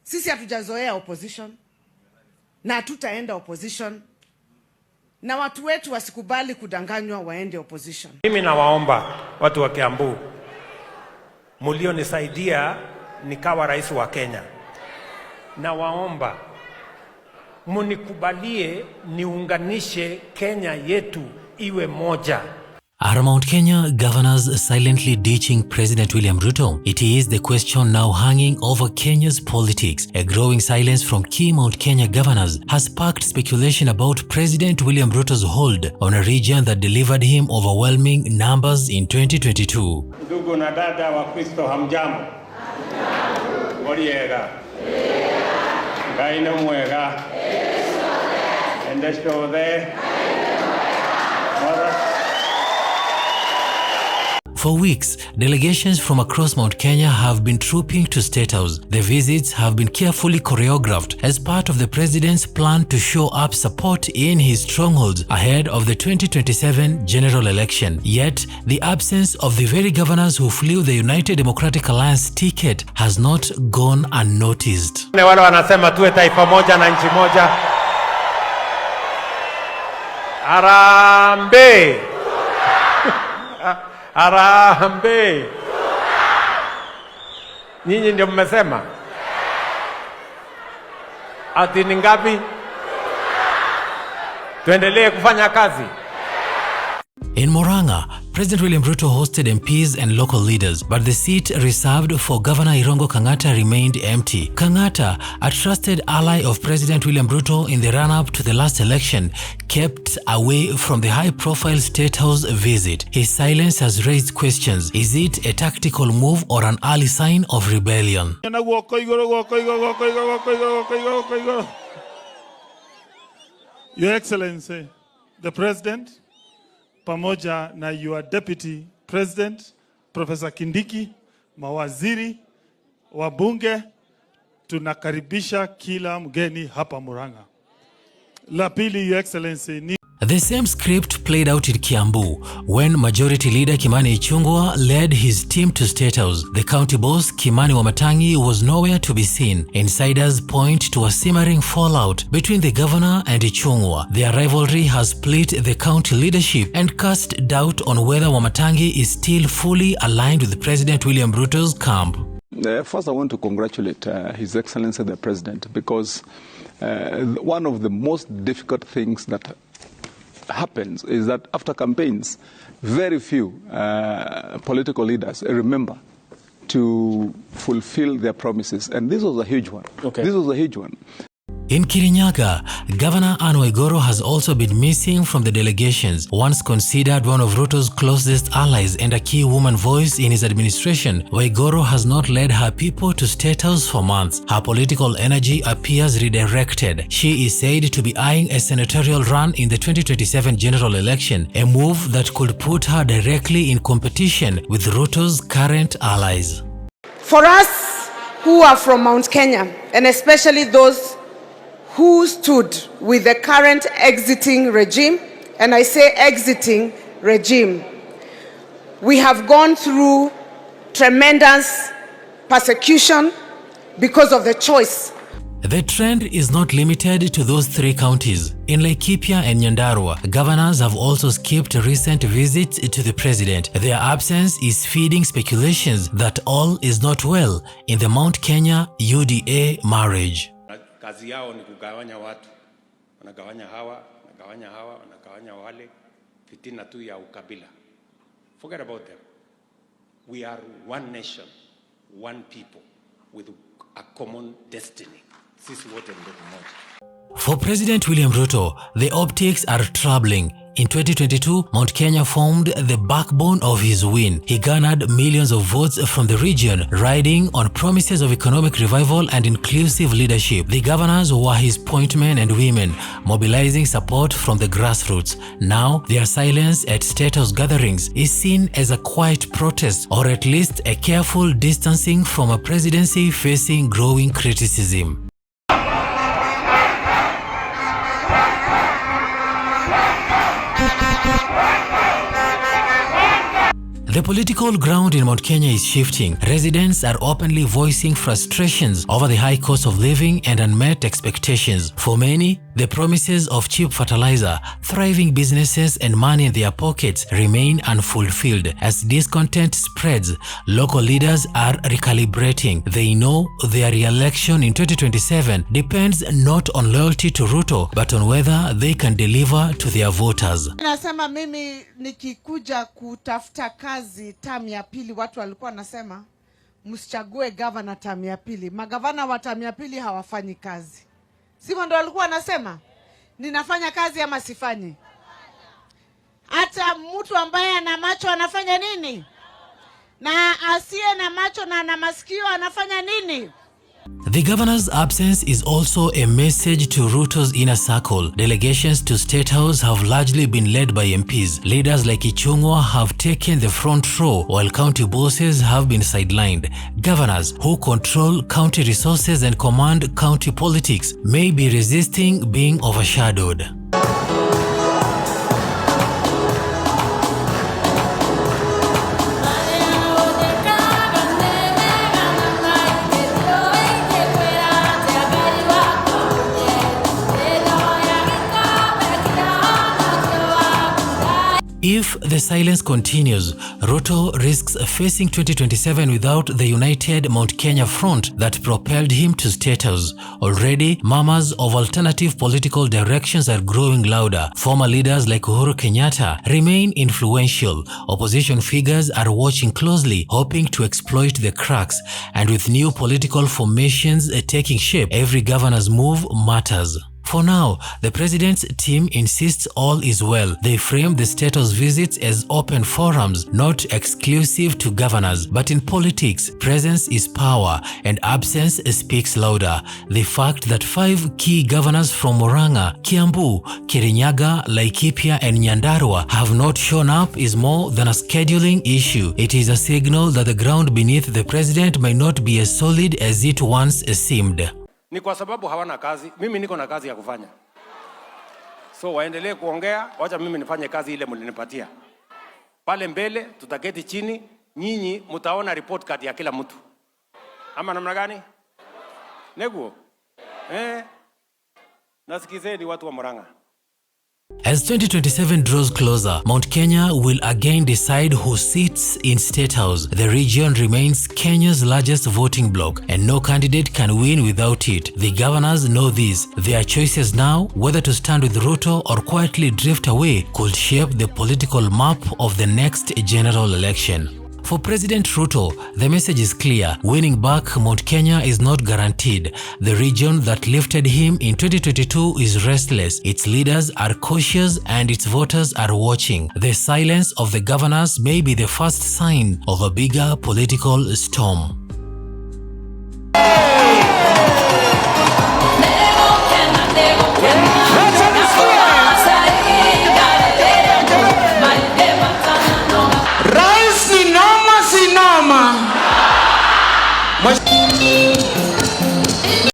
Sisi hatujazoea opposition na hatutaenda opposition, na watu wetu wasikubali kudanganywa waende opposition. Mimi nawaomba watu wa Kiambu, mulionisaidia nikawa rais wa Kenya, na waomba munikubalie niunganishe Kenya yetu iwe moja. Are Mount Kenya governors silently ditching President William Ruto? It is the question now hanging over Kenya's politics. A growing silence from key Mount Kenya governors has sparked speculation about President William Ruto's hold on a region that delivered him overwhelming numbers in 2022. Ndugu na dada wa Kristo, hamjambo? Muriega. Ngaine mwega. Endeshode. For weeks, delegations from across Mount Kenya have been trooping to Statehouse. The visits have been carefully choreographed as part of the president's plan to show up support in his strongholds ahead of the 2027 general election. Yet, the absence of the very governors who flew the United Democratic Alliance ticket has not gone unnoticed. Wale wanasema tuwe taifa moja na nchi moja. Arambe! Arambe! Nyinyi ndio mmesema? Ati ni ngapi? Tuendelee kufanya kazi. In Muranga, President William Ruto hosted MPs and local leaders, but the seat reserved for Governor Irungu Kangata remained empty. Kangata, a trusted ally of President William Ruto in the run-up to the last election, kept away from the high-profile State House visit. His silence has raised questions. Is it a tactical move or an early sign of rebellion? Your Excellency, the President, pamoja na your Deputy President, Professor Kindiki, mawaziri, wabunge, tunakaribisha kila mgeni hapa Muranga. La pili, Your Excellency, ni The same script played out in Kiambu when Majority Leader Kimani Ichungwa led his team to Statehouse. The county boss, Kimani WAMATANGI, was nowhere to be seen. Insiders point to a simmering fallout between the governor and Ichungwa. Their rivalry has split the county leadership and cast doubt on whether WAMATANGI is still fully aligned with President William Ruto's camp. First, I want to congratulate His Excellency the President, because one of the most difficult things that happens is that after campaigns, very few political leaders remember to fulfill their promises, and this was a huge one. Okay. This was a huge one. In Kirinyaga, Governor Waiguru has also been missing from the delegations. Once considered one of Ruto's closest allies and a key woman voice in his administration, Waiguru has not led her people to Statehouse for months. Her political energy appears redirected. She is said to be eyeing a senatorial run in the 2027 general election, a move that could put her directly in competition with Ruto's current allies. For us who are from Mount Kenya, and especially those who stood with the current exiting regime, and I say exiting regime, we have gone through tremendous persecution because of the choice. The trend is not limited to those three counties. In Laikipia and Nyandarua, governors have also skipped recent visits to the president. Their absence is feeding speculations that all is not well in the Mount Kenya UDA marriage. Kazi yao ni kugawanya watu. Wanagawanya hawa, wanagawanya hawa, wanagawanya wale. Fitina tu ya ukabila. Forget about them. We are one nation, one people with a common destiny. Sisi wote ndio mmoja. For President William Ruto, the optics are troubling. In 2022, Mount Kenya formed the backbone of his win. He garnered millions of votes from the region, riding on promises of economic revival and inclusive leadership. The governors were his point men and women, mobilizing support from the grassroots. Now, their silence at State House gatherings is seen as a quiet protest, or at least a careful distancing from a presidency facing growing criticism. The political ground in Mount Kenya is shifting. Residents are openly voicing frustrations over the high cost of living and unmet expectations. For many, the promises of cheap fertilizer, thriving businesses, and money in their pockets remain unfulfilled. As discontent spreads, local leaders are recalibrating. They know their re-election in 2027 depends not on loyalty to Ruto, but on whether they can deliver to their voters. Nasema mimi nikikuja kutafuta kazi tamu ya pili, watu walikuwa nasema msichague governor tamu ya pili. Magavana wa tamu ya pili hawafanyi kazi. Sivyo ndo walikuwa wanasema? Ninafanya kazi ama sifanyi? Hata mtu ambaye ana macho anafanya nini? Na asiye na macho na ana masikio anafanya nini? The governor's absence is also a message to Ruto's inner circle. Delegations to Statehouse have largely been led by MPs. Leaders like Ichungwa have taken the front row, while county bosses have been sidelined. Governors who control county resources and command county politics may be resisting being overshadowed. If the silence continues, Ruto risks facing 2027 without the united Mount Kenya front that propelled him to Statehouse. Already, murmurs of alternative political directions are growing louder. Former leaders like Uhuru Kenyatta remain influential. Opposition figures are watching closely, hoping to exploit the cracks. And with new political formations taking shape, every governor's move matters. For now, the president's team insists all is well. They frame the Statehouse visits as open forums, not exclusive to governors. But in politics, presence is power and absence speaks louder. The fact that 5 key governors from Muranga, Kiambu, Kirinyaga, Laikipia and Nyandarua have not shown up is more than a scheduling issue. It is a signal that the ground beneath the president might not be as solid as it once seemed. Ni kwa sababu hawana kazi. Mimi niko na kazi ya kufanya. So waendelee kuongea, wacha mimi nifanye kazi ile mlinipatia. Pale mbele tutaketi chini, nyinyi mtaona report card ya kila mtu. Ama namna gani? Neguo. Nasikizeni watu wa Muranga. As 2027 draws closer, Mount Kenya will again decide who sits in Statehouse. The region remains Kenya's largest voting bloc, and no candidate can win without it. The governors know this. Their choices now, whether to stand with Ruto or quietly drift away, could shape the political map of the next general election. For President Ruto, the message is clear. Winning back Mount Kenya is not guaranteed. The region that lifted him in 2022 is restless. Its leaders are cautious and its voters are watching. The silence of the governors may be the first sign of a bigger political storm.